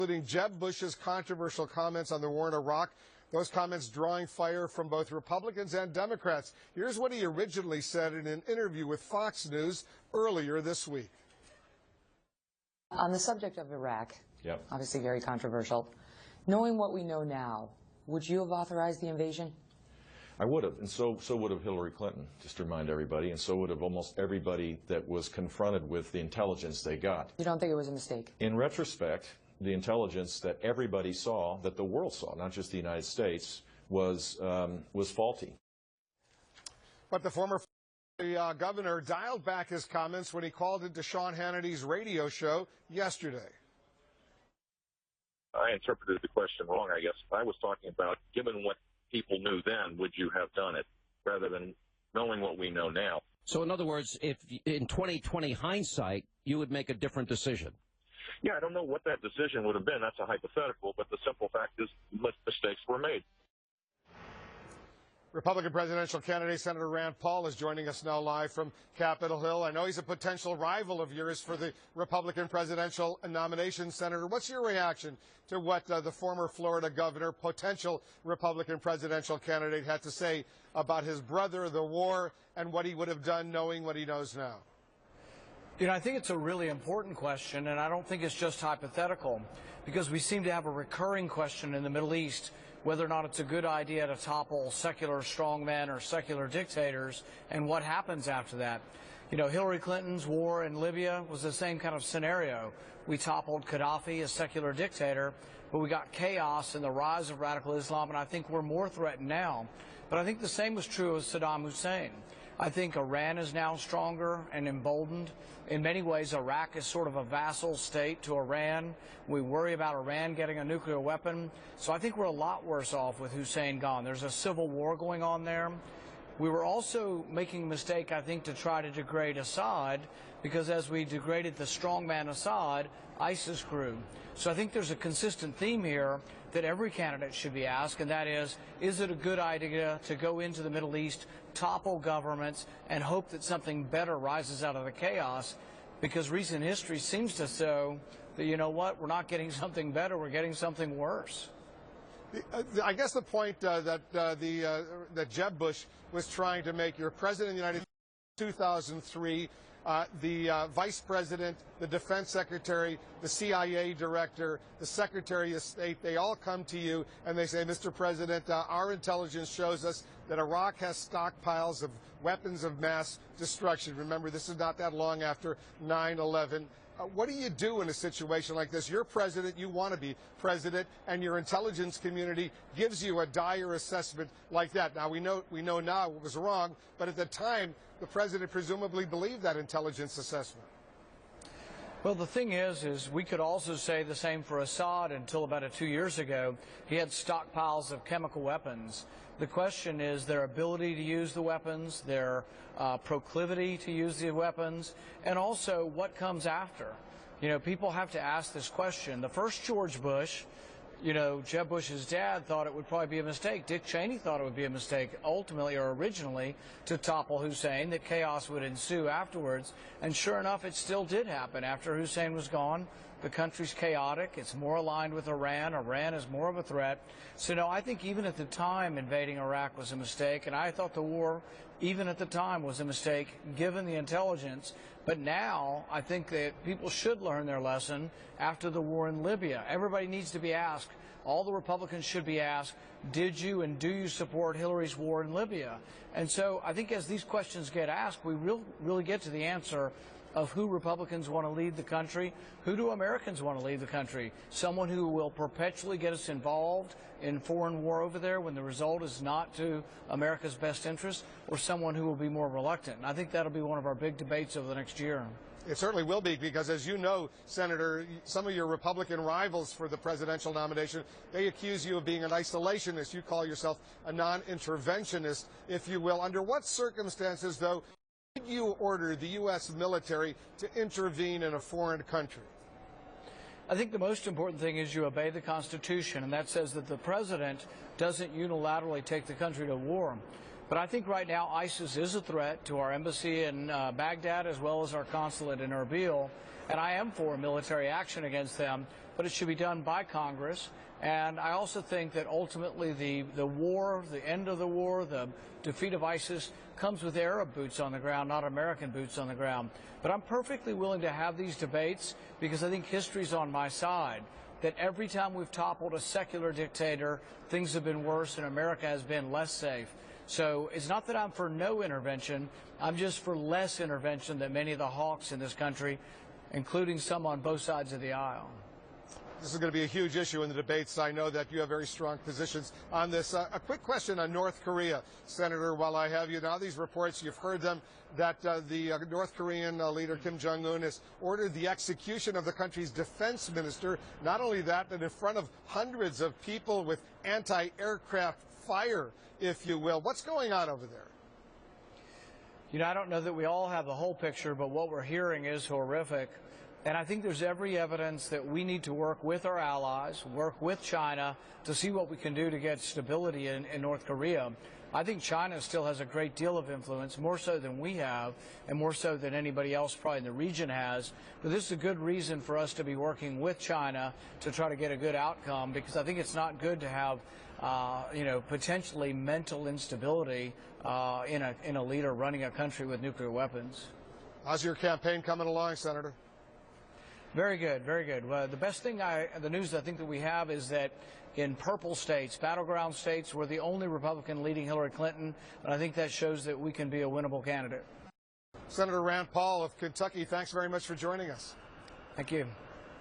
Including Jeb Bush's controversial comments on the war in Iraq. Those comments drawing fire from both Republicans and Democrats. Here's what he originally said in an interview with Fox News earlier this week. On the subject of Iraq, yep, obviously very controversial, knowing what we know now, would you have authorized the invasion? I would have, and so would have Hillary Clinton, just to remind everybody, and so would have almost everybody that was confronted with the intelligence they got. You don't think it was a mistake? In retrospect, the intelligence that everybody saw, that the world saw, not just the United States, was faulty. But the former governor dialed back his comments when he called into Sean Hannity's radio show yesterday. I interpreted the question wrong, I guess. I was talking about, given what people knew then, would you have done it, rather than knowing what we know now. So in other words, if in 2020 hindsight, you would make a different decision? Yeah, I don't know what that decision would have been. That's a hypothetical, but the simple fact is mistakes were made. Republican presidential candidate Senator Rand Paul is joining us now live from Capitol Hill. I know he's a potential rival of yours for the Republican presidential nomination. Senator, what's your reaction to what the former Florida governor, potential Republican presidential candidate, had to say about his brother, the war, and what he would have done knowing what he knows now? You know, I think it's a really important question, and I don't think it's just hypothetical, because we seem to have a recurring question in the Middle East, whether or not it's a good idea to topple secular strongmen or secular dictators, and what happens after that. You know, Hillary Clinton's war in Libya was the same kind of scenario. We toppled Gaddafi, a secular dictator, but we got chaos and the rise of radical Islam, and I think we're more threatened now. But I think the same was true of Saddam Hussein. I think Iran is now stronger and emboldened. In many ways, Iraq is sort of a vassal state to Iran. We worry about Iran getting a nuclear weapon. So I think we're a lot worse off with Hussein gone. There's a civil war going on there. We were also making a mistake, I think, to try to degrade Assad, because as we degraded the strongman Assad, ISIS grew. So I think there's a consistent theme here that every candidate should be asked, and that is it a good idea to go into the Middle East, topple governments, and hope that something better rises out of the chaos? Because recent history seems to show that, you know what, we're not getting something better, we're getting something worse. I guess the point that Jeb Bush was trying to make, you're president of the United States in 2003, the vice president, the defense secretary, the CIA director, the secretary of state, they all come to you and they say, Mr. President, our intelligence shows us that Iraq has stockpiles of weapons of mass destruction. Remember, this is not that long after 9/11. What do you do in a situation like this? You're president, you want to be president, and your intelligence community gives you a dire assessment like that. Now, we know now it was wrong, but at the time, the president presumably believed that intelligence assessment. Well, the thing is we could also say the same for Assad. Until about 2 years ago, he had stockpiles of chemical weapons. The question is their ability to use the weapons, their proclivity to use the weapons, and also what comes after. You know, people have to ask this question. The first George Bush, you know, Jeb Bush's dad thought it would probably be a mistake. Dick Cheney thought it would be a mistake ultimately or originally to topple Hussein, that chaos would ensue afterwards. And sure enough, it still did happen. After Hussein was gone, the country's chaotic. It's more aligned with Iran. Iran is more of a threat. So, no, I think even at the time invading Iraq was a mistake, and I thought the war, even at the time, was a mistake given the intelligence. But now I think that people should learn their lesson after the war in Libya. Everybody needs to be asked, all the Republicans should be asked, did you and do you support Hillary's war in Libya? And so I think as these questions get asked, we really get to the answer of who Republicans want to lead the country, who do Americans want to lead the country? Someone who will perpetually get us involved in foreign war over there when the result is not to America's best interest, or someone who will be more reluctant? And I think that'll be one of our big debates over the next year. It certainly will be, because as you know, Senator, some of your Republican rivals for the presidential nomination, they accuse you of being an isolationist. You call yourself a non-interventionist, if you will. Under what circumstances, though, did you order the U.S. military to intervene in a foreign country? I think the most important thing is you obey the Constitution, and that says that the president doesn't unilaterally take the country to war. But I think right now ISIS is a threat to our embassy in Baghdad as well as our consulate in Erbil, and I am for military action against them, but it should be done by Congress. And I also think that ultimately the war, the end of the war, the defeat of ISIS comes with Arab boots on the ground, not American boots on the ground. But I'm perfectly willing to have these debates because I think history's on my side, that every time we've toppled a secular dictator, things have been worse and America has been less safe. So it's not that I'm for no intervention, I'm just for less intervention than many of the hawks in this country, including some on both sides of the aisle. This is going to be a huge issue in the debates. I know that you have very strong positions on this. A quick question on North Korea, Senator, while I have you. Now, these reports, you've heard them, that the North Korean leader Kim Jong-un has ordered the execution of the country's defense minister. Not only that, but in front of hundreds of people with anti-aircraft fire, if you will. What's going on over there? You know, I don't know that we all have the whole picture, but what we're hearing is horrific. And I think there's every evidence that we need to work with our allies, work with China to see what we can do to get stability in North Korea. I think China still has a great deal of influence, more so than we have, and more so than anybody else probably in the region has. But this is a good reason for us to be working with China to try to get a good outcome, because I think it's not good to have, potentially mental instability in a leader running a country with nuclear weapons. How's your campaign coming along, Senator? Very good, very good. Well, the best thing, the news I think that we have is that in purple states, battleground states, we're the only Republican leading Hillary Clinton, and I think that shows that we can be a winnable candidate. Senator Rand Paul of Kentucky, thanks very much for joining us. Thank you.